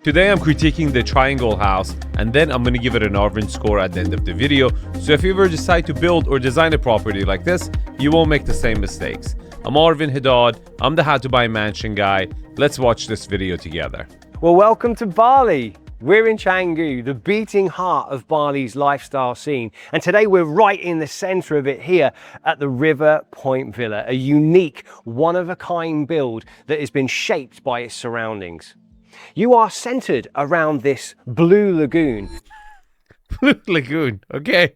Today I'm critiquing the triangle house, and then I'm going to give it an Arvin score at the end of the video. So if you ever decide to build or design a property like this, you won't make the same mistakes. I'm Arvin Haddad. I'm the How to Buy Mansion guy. Let's watch this video together. Well, welcome to Bali. We're in Canggu, the beating heart of Bali's lifestyle scene. And today we're right in the center of it here at the River Point Villa, a unique, one-of-a-kind build that has been shaped by its surroundings. You are centered around this blue lagoon. Blue lagoon, okay.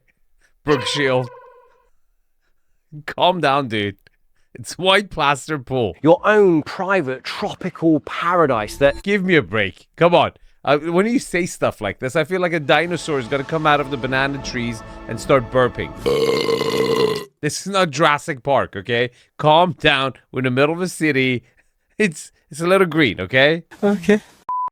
Brook Shield. Calm down, dude. It's white plaster pool. Your own private tropical paradise that... Give me a break. Come on. When you say stuff like this, I feel like a dinosaur is going to come out of the banana trees and start burping. This is not Jurassic Park, okay? Calm down. We're in the middle of a city. It's a little green, okay? Okay.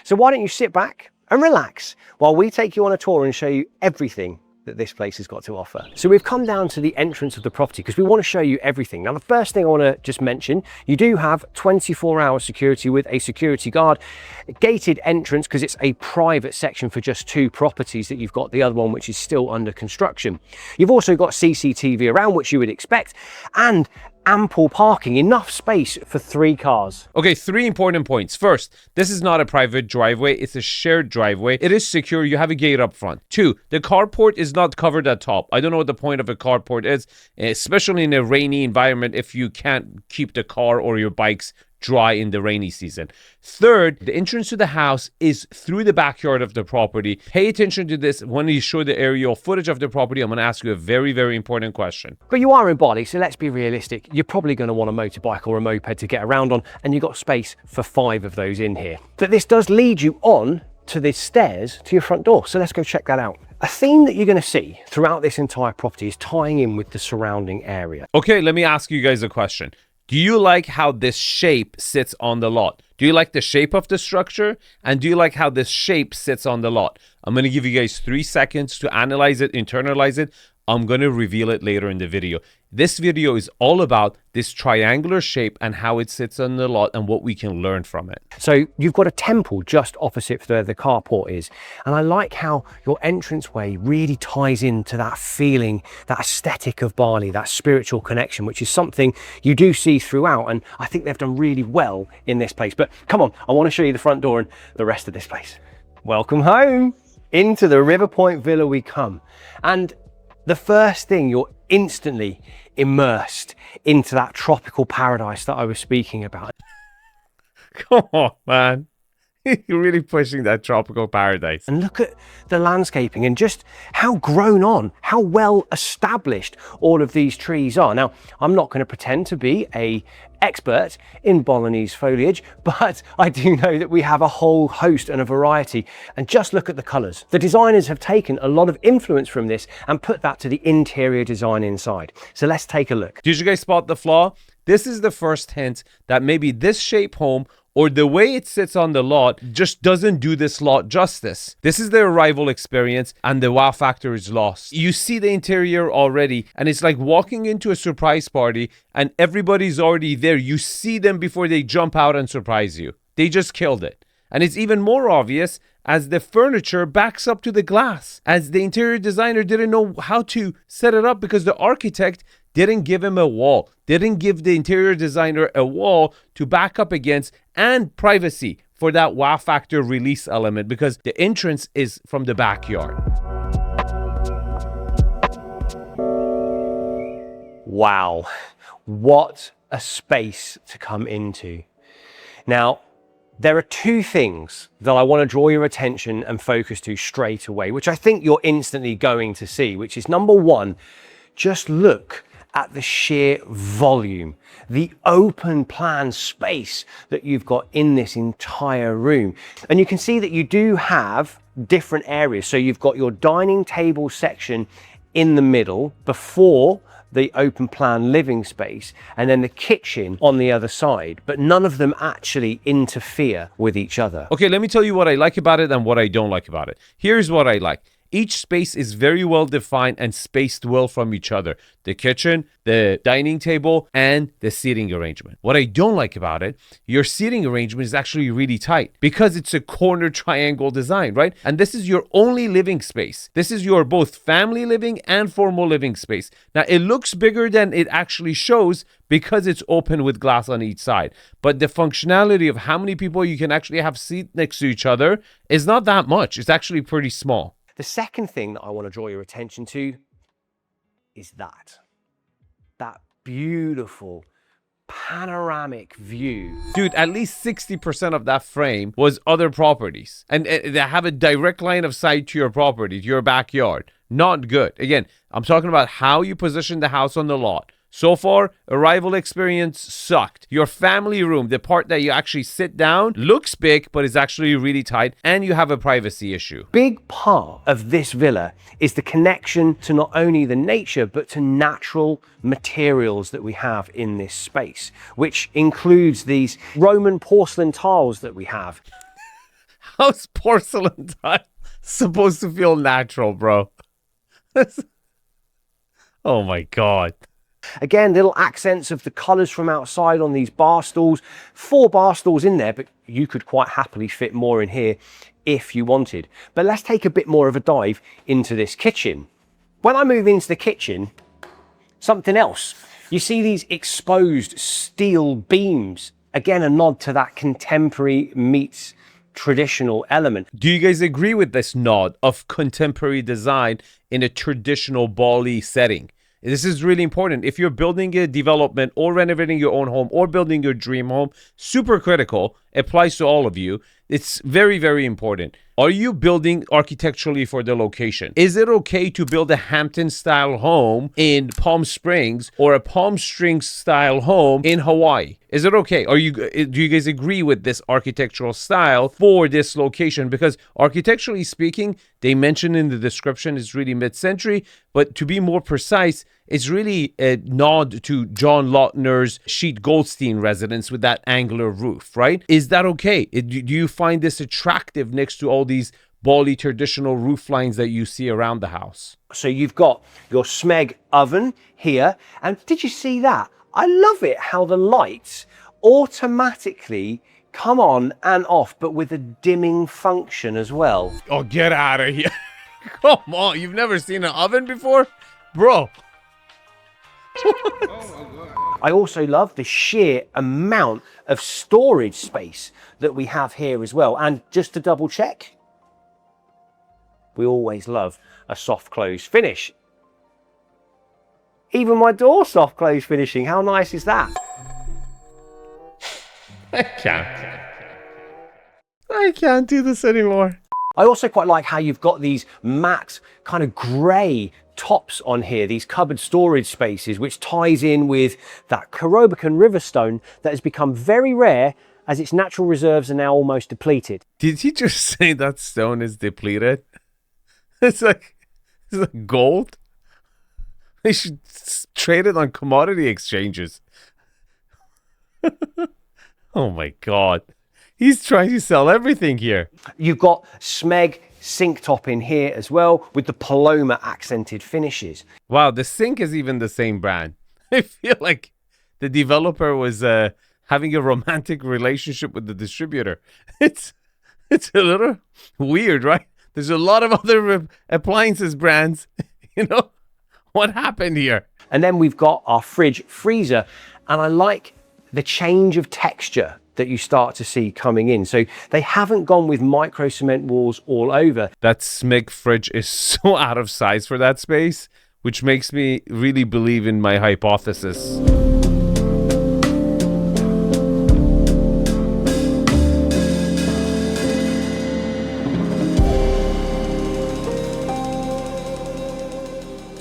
So why don't you sit back and relax while we take you on a tour and show you everything that this place has got to offer. So we've come down to the entrance of the property because we want to show you everything. Now, the first thing I want to just mention, you do have 24-hour security with a security guard, a gated entrance because it's a private section for just 2 properties that you've got, the other one which is still under construction. You've also got CCTV around, which you would expect, and ample parking, enough space for 3 cars. Okay, 3 important points. First, this is not a private driveway, it's a shared driveway. It is secure, you have a gate up front. 2, the carport is not covered at top. I don't know what the point of a carport is, especially in a rainy environment if you can't keep the car or your bikes dry in the rainy season. Third, the entrance to the house is through the backyard of the property. Pay attention to this. When you show the aerial footage of the property, I'm going to ask you a very, very important question. But you are in Bali, so let's be realistic. You're probably going to want a motorbike or a moped to get around on, and you've got space for 5 of those in here. But this does lead you on to the stairs to your front door, so let's go check that out. A theme that you're going to see throughout this entire property is tying in with the surrounding area. Okay, let me ask you guys a question. Do you like how this shape sits on the lot? Do you like the shape of the structure? And do you like how this shape sits on the lot? I'm going to give you guys 3 seconds to analyze it, internalize it. I'm going to reveal it later in the video. This video is all about this triangular shape and how it sits on the lot and what we can learn from it. So you've got a temple just opposite where the carport is. And I like how your entranceway really ties into that feeling, that aesthetic of Bali, that spiritual connection, which is something you do see throughout. And I think they've done really well in this place. But come on, I want to show you the front door and the rest of this place. Welcome home. Into the River Point Villa we come. And the first thing, you're instantly immersed into that tropical paradise that I was speaking about. Come on, man. You're really pushing that tropical paradise. And look at the landscaping and just how grown on, how well established all of these trees are. Now, I'm not going to pretend to be an expert in Balinese foliage, but I do know that we have a whole host and a variety. And just look at the colours. The designers have taken a lot of influence from this and put that to the interior design inside. So let's take a look. Did you guys spot the flaw? This is the first hint that maybe this shape home or the way it sits on the lot just doesn't do this lot justice. This is the arrival experience and the wow factor is lost. You see the interior already and it's like walking into a surprise party and everybody's already there. You see them before they jump out and surprise you. They just killed it. And it's even more obvious as the furniture backs up to the glass, as the interior designer didn't know how to set it up because the architect didn't give him a wall, didn't give the interior designer a wall to back up against and privacy for that wow factor release element because the entrance is from the backyard. Wow, what a space to come into. Now, there are 2 things that I want to draw your attention and focus to straight away, which I think you're instantly going to see, which is number 1, just look at the sheer volume, the open plan space that you've got in this entire room. And you can see that you do have different areas. So you've got your dining table section in the middle before the open plan living space, and then the kitchen on the other side, but none of them actually interfere with each other. Okay, let me tell you what I like about it and what I don't like about it. Here's what I like. Each space is very well defined and spaced well from each other. The kitchen, the dining table, and the seating arrangement. What I don't like about it, your seating arrangement is actually really tight because it's a corner triangle design, right? And this is your only living space. This is your both family living and formal living space. Now, it looks bigger than it actually shows because it's open with glass on each side. But the functionality of how many people you can actually have seat next to each other is not that much. It's actually pretty small. The second thing that I want to draw your attention to is that beautiful panoramic view. Dude, at least 60% of that frame was other properties. And they have a direct line of sight to your property, to your backyard. Not good. Again, I'm talking about how you position the house on the lot. So far, arrival experience sucked. Your family room, the part that you actually sit down, looks big, but is actually really tight, and you have a privacy issue. Big part of this villa is the connection to not only the nature, but to natural materials that we have in this space, which includes these Roman porcelain tiles that we have. How's porcelain tile supposed to feel natural, bro? Oh my God. Again, little accents of the colours from outside on these bar stools. 4 bar stools in there, but you could quite happily fit more in here if you wanted. But let's take a bit more of a dive into this kitchen. When I move into the kitchen, something else. You see these exposed steel beams. Again, a nod to that contemporary meets traditional element. Do you guys agree with this nod of contemporary design in a traditional Bali setting? This is really important. If you're building a development or renovating your own home or building your dream home, super critical, applies to all of you. It's very, very important. Are you building architecturally for the location? Is it okay to build a Hampton-style home in Palm Springs or a Palm Springs-style home in Hawaii? Is it okay? Do you guys agree with this architectural style for this location? Because architecturally speaking, they mention in the description it's really mid-century, but to be more precise, it's really a nod to John Lautner's Sheet Goldstein residence with that angular roof, right? Is that okay? Do you find this attractive next to all these Bali traditional roof lines that you see around the house? So you've got your Smeg oven here. And did you see that? I love it how the lights automatically come on and off, but with a dimming function as well. Oh, get out of here. Come on, you've never seen an oven before? Bro. I also love the sheer amount of storage space that we have here as well. And just to double check, we always love a soft close finish. Even my door soft close finishing. How nice is that? I can't do this anymore. I also quite like how you've got these matte kind of grey tops on here, these cupboard storage spaces, which ties in with that Corobican riverstone that has become very rare as its natural reserves are now almost depleted. Did he just say that stone is depleted? It's like gold. They should trade it on commodity exchanges. Oh my God. He's trying to sell everything here. You've got Smeg sink top in here as well with the Paloma accented finishes. Wow, the sink is even the same brand. I feel like the developer was having a romantic relationship with the distributor. It's a little weird, right? There's a lot of other appliances brands. You know, what happened here? And then we've got our fridge freezer, and I like the change of texture that you start to see coming in. So they haven't gone with micro cement walls all over. That Smeg fridge is so out of size for that space, which makes me really believe in my hypothesis.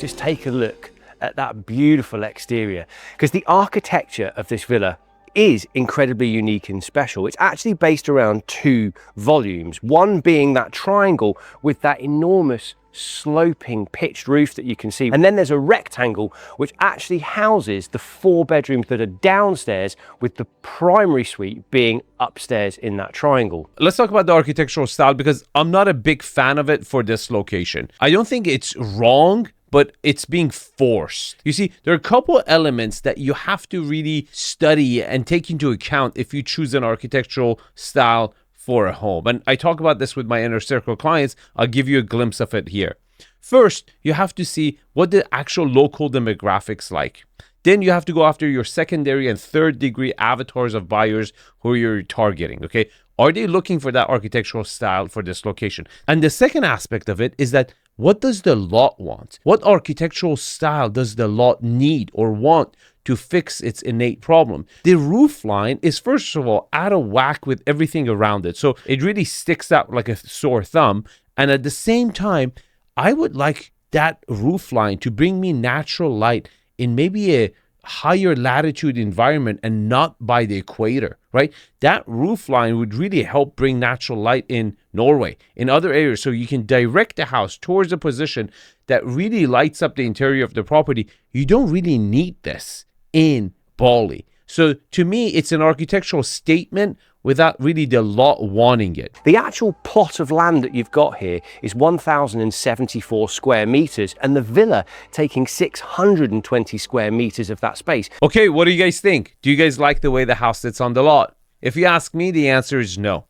Just take a look at that beautiful exterior, because the architecture of this villa is incredibly unique and special. It's actually based around 2 volumes, one being that triangle with that enormous sloping pitched roof that you can see, and then there's a rectangle which actually houses the 4 bedrooms that are downstairs, with the primary suite being upstairs in that triangle. Let's talk about the architectural style, because I'm not a big fan of it for this location. I don't think it's wrong, but it's being forced. You see, there are a couple elements that you have to really study and take into account if you choose an architectural style for a home. And I talk about this with my inner circle clients. I'll give you a glimpse of it here. First, you have to see what the actual local demographics like. Then you have to go after your secondary and third degree avatars of buyers who you're targeting, okay? Are they looking for that architectural style for this location? And the second aspect of it is that, what does the lot want? What architectural style does the lot need or want to fix its innate problem? The roof line is, first of all, out of whack with everything around it. So it really sticks out like a sore thumb. And at the same time, I would like that roof line to bring me natural light in maybe a higher latitude environment and not by the equator, right? That roof line would really help bring natural light in Norway, in other areas, so you can direct the house towards a position that really lights up the interior of the property. You don't really need this in Bali. So to me, it's an architectural statement without really the lot wanting it. The actual plot of land that you've got here is 1,074 square meters, and the villa taking 620 square meters of that space. Okay, what do you guys think? Do you guys like the way the house sits on the lot? If you ask me, the answer is no.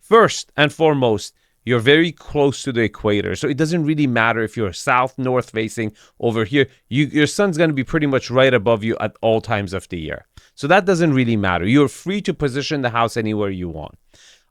First and foremost, you're very close to the equator, so it doesn't really matter if you're south, north facing over here. Your sun's going to be pretty much right above you at all times of the year. So that doesn't really matter. You're free to position the house anywhere you want.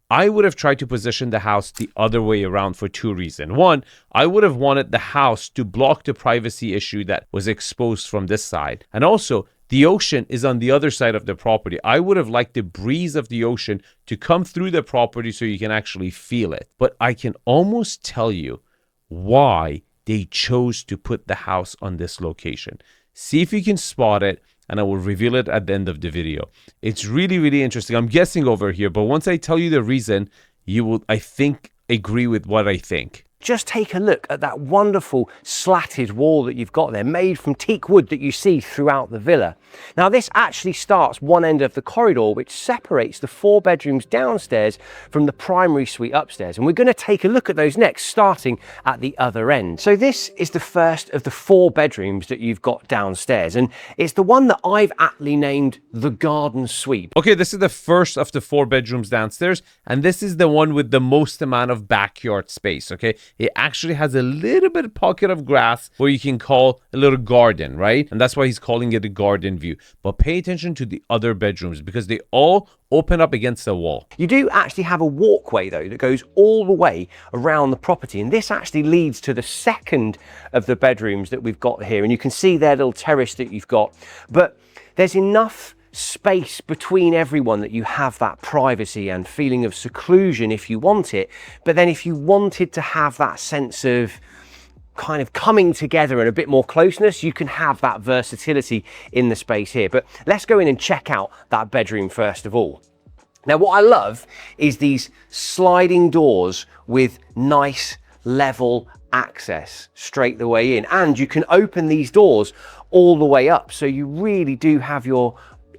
I would have tried to position the house the other way around for 2 reasons. One, I would have wanted the house to block the privacy issue that was exposed from this side. And also, the ocean is on the other side of the property. I would have liked the breeze of the ocean to come through the property so you can actually feel it. But I can almost tell you why they chose to put the house on this location. See if you can spot it, and I will reveal it at the end of the video. It's really, really interesting. I'm guessing over here, but once I tell you the reason, you will, I think, agree with what I think. Just take a look at that wonderful slatted wall that you've got there, made from teak wood, that you see throughout the villa. Now, this actually starts one end of the corridor, which separates the 4 bedrooms downstairs from the primary suite upstairs. And we're going to take a look at those next, starting at the other end. So this is the first of the 4 bedrooms that you've got downstairs, and it's the one that I've aptly named the garden suite. Okay, this is the first of the 4 bedrooms downstairs, and this is the one with the most amount of backyard space, okay? It actually has a little bit of pocket of grass where you can call a little garden, right? And that's why he's calling it a garden view. But pay attention to the other bedrooms, because they all open up against the wall. You do actually have a walkway though that goes all the way around the property, and this actually leads to the second of the bedrooms that we've got here, and you can see their little terrace that you've got. But there's enough space between everyone that you have that privacy and feeling of seclusion if you want it. But then if you wanted to have that sense of kind of coming together and a bit more closeness, you can have that versatility in the space here. But let's go in and check out that bedroom first of all. Now, what I love is these sliding doors with nice level access straight the way in, and you can open these doors all the way up, so you really do have your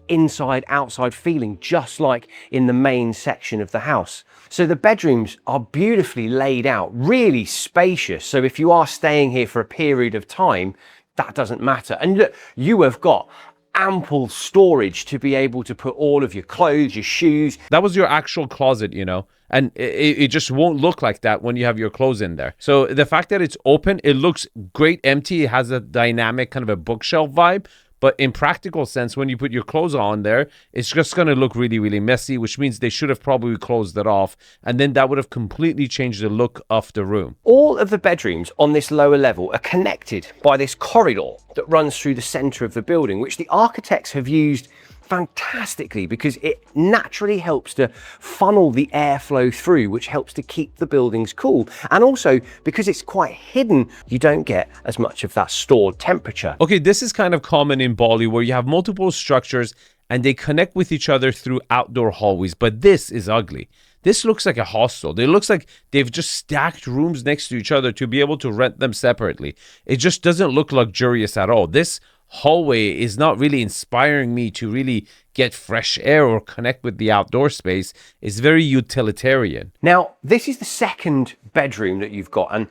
inside outside feeling, just like in the main section of the house. So the bedrooms are beautifully laid out, really spacious. So if you are staying here for a period of time, that doesn't matter. And look, you have got ample storage to be able to put all of your clothes, your shoes. That was your actual closet, you know, and it just won't look like that when you have your clothes in there. So the fact that it's open, it looks great empty. It has a dynamic kind of a bookshelf vibe. But in practical sense, when you put your clothes on there, it's just going to look really, really messy, which means they should have probably closed it off. And then that would have completely changed the look of the room. All of the bedrooms on this lower level are connected by this corridor that runs through the center of the building, which the architects have used fantastically because it naturally helps to funnel the airflow through, which helps to keep the buildings cool. And also, because it's quite hidden, you don't get as much of that stored temperature. Okay, this is kind of common in Bali, where you have multiple structures and they connect with each other through outdoor hallways. But this is ugly. This looks like a hostel. It looks like they've just stacked rooms next to each other to be able to rent them separately. It just doesn't look luxurious at all. This hallway is not really inspiring me to really get fresh air or connect with the outdoor space. It's very utilitarian. Now, this is the second bedroom that you've got, and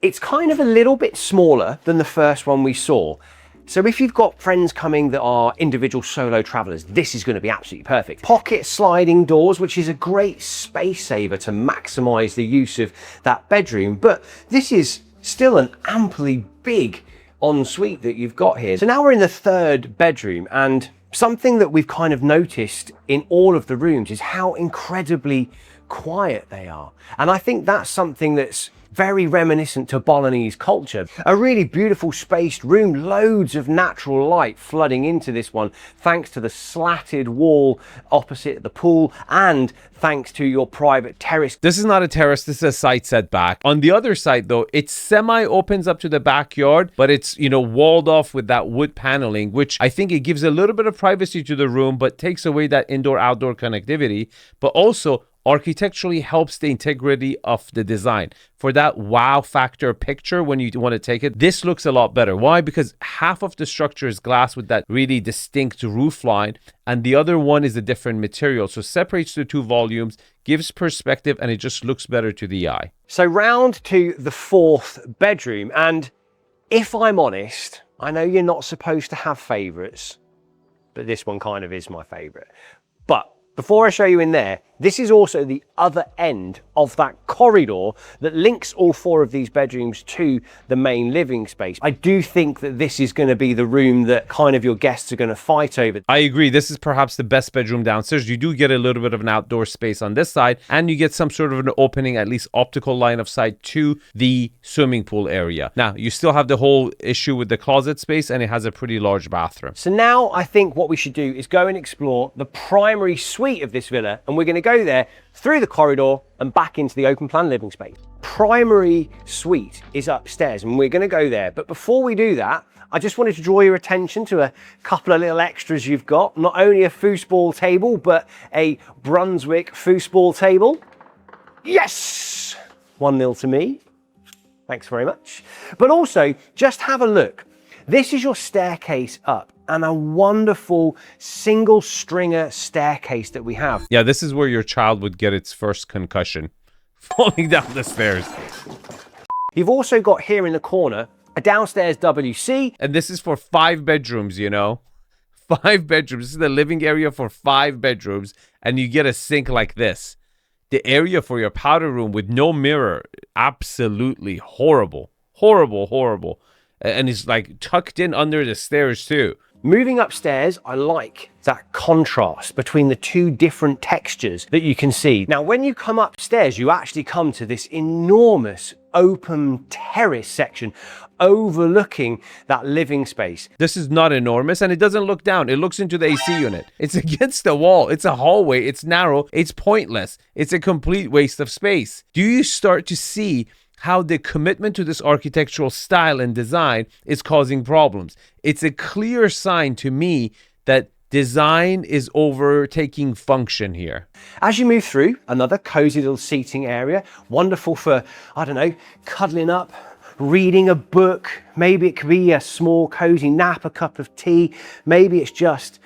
it's kind of a little bit smaller than the first one we saw. So if you've got friends coming that are individual solo travelers, this is going to be absolutely perfect. Pocket sliding doors, which is a great space saver to maximize the use of that bedroom. But this is still an amply big ensuite that you've got here. So now we're in the third bedroom, and something that we've kind of noticed in all of the rooms is how incredibly quiet they are. And I think that's something that's very reminiscent to Balinese culture. A really beautiful spaced room, loads of natural light flooding into this one, thanks to the slatted wall opposite the pool and thanks to your private terrace. This is not a terrace, this is a side setback. On the other side though, it semi opens up to the backyard, but it's, walled off with that wood paneling, which I think it gives a little bit of privacy to the room, but takes away that indoor-outdoor connectivity, but also architecturally helps the integrity of the design. For that wow factor picture, when you want to take it, this looks a lot better. Why? Because half of the structure is glass with that really distinct roof line, and the other one is a different material. So separates the two volumes, gives perspective, and it just looks better to the eye. So round to the fourth bedroom, and if I'm honest, I know you're not supposed to have favorites, but this one kind of is my favorite. But before I show you in there, this is also the other end of that corridor that links all four of these bedrooms to the main living space. I do think that this is going to be the room that kind of your guests are going to fight over. I agree. This is perhaps the best bedroom downstairs. You do get a little bit of an outdoor space on this side, and you get some sort of an opening, at least optical line of sight to the swimming pool area. Now, you still have the whole issue with the closet space, and it has a pretty large bathroom. So now I think what we should do is go and explore the primary suite of this villa, and we're going to go there through the corridor and back into the open plan living space. Primary suite is upstairs, and we're going to go there. But before we do that, I just wanted to draw your attention to a couple of little extras you've got. Not only a foosball table, but a Brunswick foosball table. Yes! 1-0 to me. Thanks very much. But also, just have a look. This is your staircase up, and a wonderful single stringer staircase that we have. Yeah, this is where your child would get its first concussion, falling down the stairs. You've also got here in the corner a downstairs WC. And this is for 5 bedrooms, 5 bedrooms. This is the living area for 5 bedrooms, and you get a sink like this. The area for your powder room with no mirror, absolutely horrible. Horrible, horrible. And it's like tucked in under the stairs too. Moving upstairs, I like that contrast between the two different textures that you can see. Now, when you come upstairs, you actually come to this enormous open terrace section overlooking that living space. This is not enormous, and it doesn't look down. It looks into the AC unit. It's against the wall. It's a hallway. It's narrow. It's pointless. It's a complete waste of space. Do you start to see how the commitment to this architectural style and design is causing problems? It's a clear sign to me that design is overtaking function here. As you move through, another cozy little seating area, wonderful for, I don't know, cuddling up, reading a book. Maybe it could be a small cozy nap, a cup of tea. Maybe it's just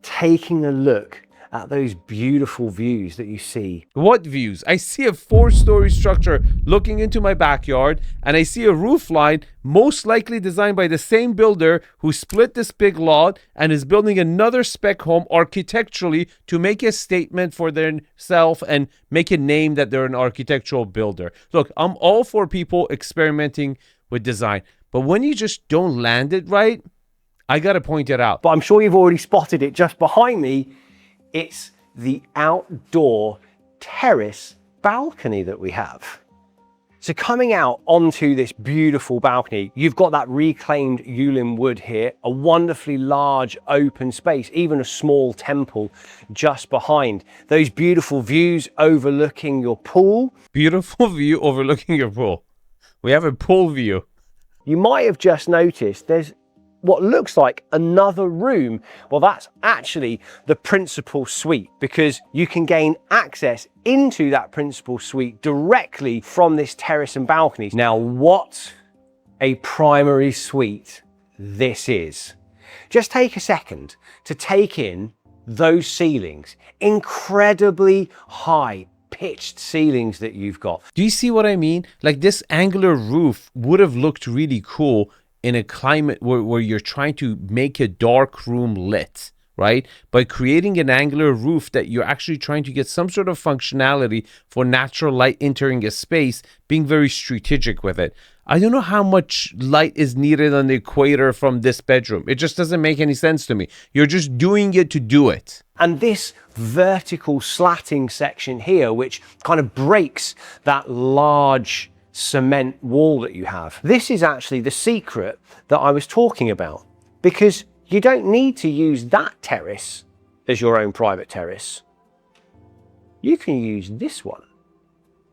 taking a look at those beautiful views that you see. What views? I see a 4-story structure looking into my backyard, and I see a roof line most likely designed by the same builder who split this big lot and is building another spec home architecturally to make a statement for themselves and make a name that they're an architectural builder. Look, I'm all for people experimenting with design, but when you just don't land it right, I gotta point it out. But I'm sure you've already spotted it just behind me. It's the outdoor terrace balcony that we have. So coming out onto this beautiful balcony, you've got that reclaimed Yulin wood here, a wonderfully large open space, even a small temple just behind. Those beautiful views overlooking your pool. Beautiful view overlooking your pool. We have a pool view. You might have just noticed there's what looks like another room. Well, that's actually the principal suite, because you can gain access into that principal suite directly from this terrace and balconies. Now, what a primary suite this is. Just take a second to take in those ceilings, incredibly high pitched ceilings that you've got. Do you see what I mean? Like, this angular roof would have looked really cool in a climate where you're trying to make a dark room lit, right? By creating an angular roof that you're actually trying to get some sort of functionality for natural light entering a space, being very strategic with it. I don't know how much light is needed on the equator from this bedroom. It just doesn't make any sense to me. You're just doing it to do it. And this vertical slatting section here, which kind of breaks that large cement wall that you have. This is actually the secret that I was talking about, because you don't need to use that terrace as your own private terrace. You can use this one.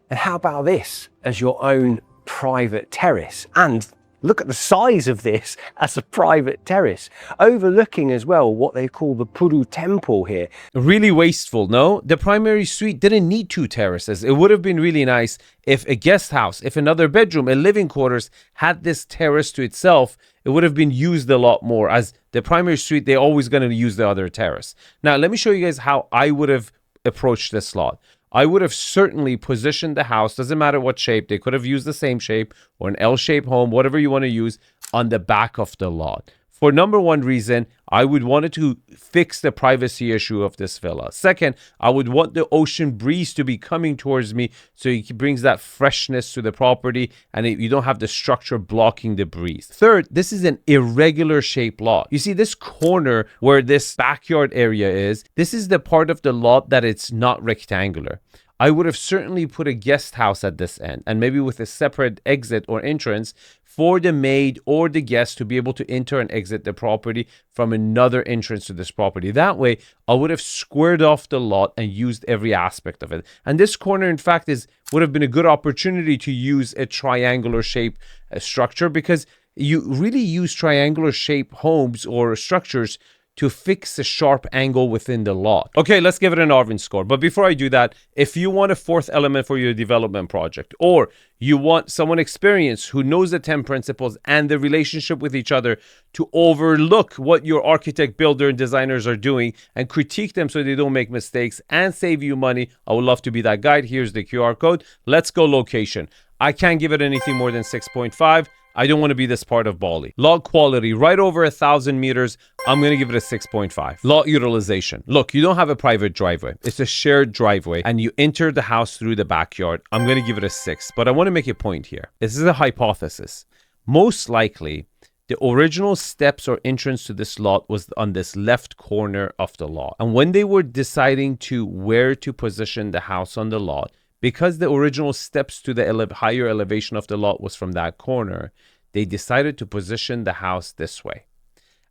And how about this as your own private terrace? And look at the size of this as a private terrace, overlooking as well what they call the Puru Temple here. Really wasteful, no? The primary suite didn't need 2 terraces. It would have been really nice if a guest house, if another bedroom, a living quarters had this terrace to itself. It would have been used a lot more. As the primary suite, they're always going to use the other terrace. Now, let me show you guys how I would have approached this lot. I would have certainly positioned the house, doesn't matter what shape, they could have used the same shape or an L-shaped home, whatever you want to use, on the back of the lot. For number one reason, I would want it to fix the privacy issue of this villa. Second, I would want the ocean breeze to be coming towards me, so it brings that freshness to the property and you don't have the structure blocking the breeze. Third, this is an irregular shaped lot. You see this corner where this backyard area is, this is the part of the lot that it's not rectangular. I would have certainly put a guest house at this end, and maybe with a separate exit or entrance for the maid or the guest to be able to enter and exit the property from another entrance to this property. That way, I would have squared off the lot and used every aspect of it. And this corner, in fact, would have been a good opportunity to use a triangular shape structure, because you really use triangular shape homes or structures to fix a sharp angle within the lot. Okay, let's give it an Arvin score. But before I do that, if you want a 4th element for your development project, or you want someone experienced who knows the 10 principles and the relationship with each other to overlook what your architect, builder, and designers are doing and critique them so they don't make mistakes and save you money, I would love to be that guide. Here's the QR code. Let's go location. I can't give it anything more than 6.5. I don't want to be this part of Bali. Lot quality, right over 1,000 meters. I'm going to give it a 6.5. Lot utilization. Look, you don't have a private driveway. It's a shared driveway, and you enter the house through the backyard. I'm going to give it a 6, but I want to make a point here. This is a hypothesis. Most likely, the original steps or entrance to this lot was on this left corner of the lot. And when they were deciding to where to position the house on the lot, because the original steps to the higher elevation of the lot was from that corner, they decided to position the house this way.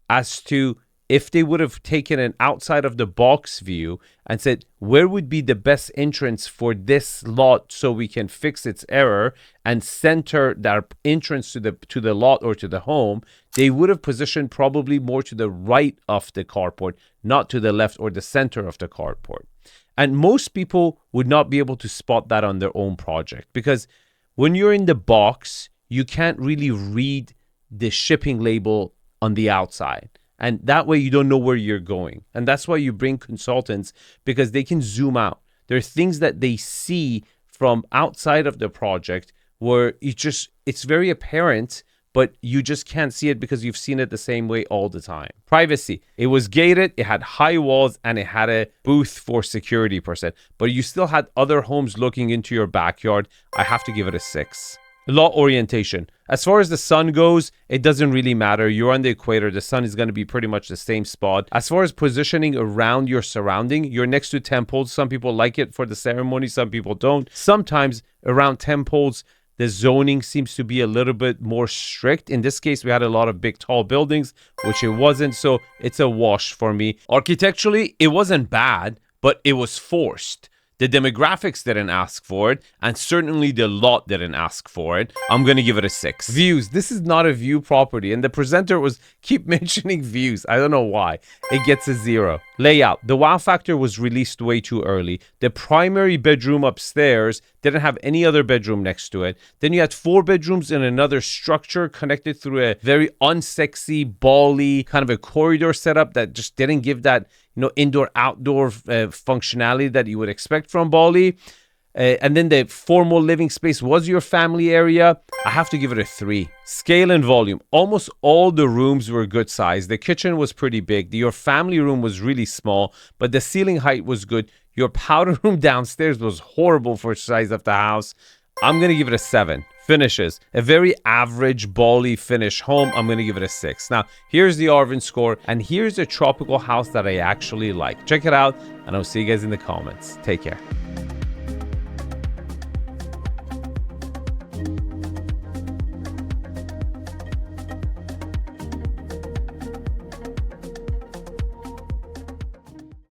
As to if they would have taken an outside of the box view and said, where would be the best entrance for this lot so we can fix its error and center that entrance to the lot or to the home, they would have positioned probably more to the right of the carport, not to the left or the center of the carport. And most people would not be able to spot that on their own project, because when you're in the box, you can't really read the shipping label on the outside. And that way you don't know where you're going. And that's why you bring consultants, because they can zoom out. There are things that they see from outside of the project where it's very apparent, but you just can't see it because you've seen it the same way all the time. Privacy. It was gated, it had high walls, and it had a booth for security person. But you still had other homes looking into your backyard. I have to give it a 6. Lot orientation. As far as the sun goes, it doesn't really matter. You're on the equator. The sun is going to be pretty much the same spot. As far as positioning around your surrounding, you're next to temples. Some people like it for the ceremony. Some people don't. Sometimes around temples, the zoning seems to be a little bit more strict. In this case, we had a lot of big, tall buildings, which it wasn't. So it's a wash for me. Architecturally, it wasn't bad, but it was forced. The demographics didn't ask for it, and certainly the lot didn't ask for it. I'm gonna give it a 6. Views. This is not a view property, and the presenter was keep mentioning views. I don't know why. It gets a 0. Layout. The wow factor was released way too early. The primary bedroom upstairs didn't have any other bedroom next to it. Then you had 4 bedrooms in another structure connected through a very unsexy Bali kind of a corridor setup that just didn't give that, indoor-outdoor functionality that you would expect from Bali. And then the formal living space was your family area. I have to give it a 3. Scale and volume. Almost all the rooms were good size. The kitchen was pretty big. Your family room was really small, but the ceiling height was good. Your powder room downstairs was horrible for the size of the house. I'm going to give it a 7. Finishes. A very average Bali finish home. I'm going to give it a 6. Now, here's the Arvin score, and here's a tropical house that I actually like. Check it out, and I'll see you guys in the comments. Take care.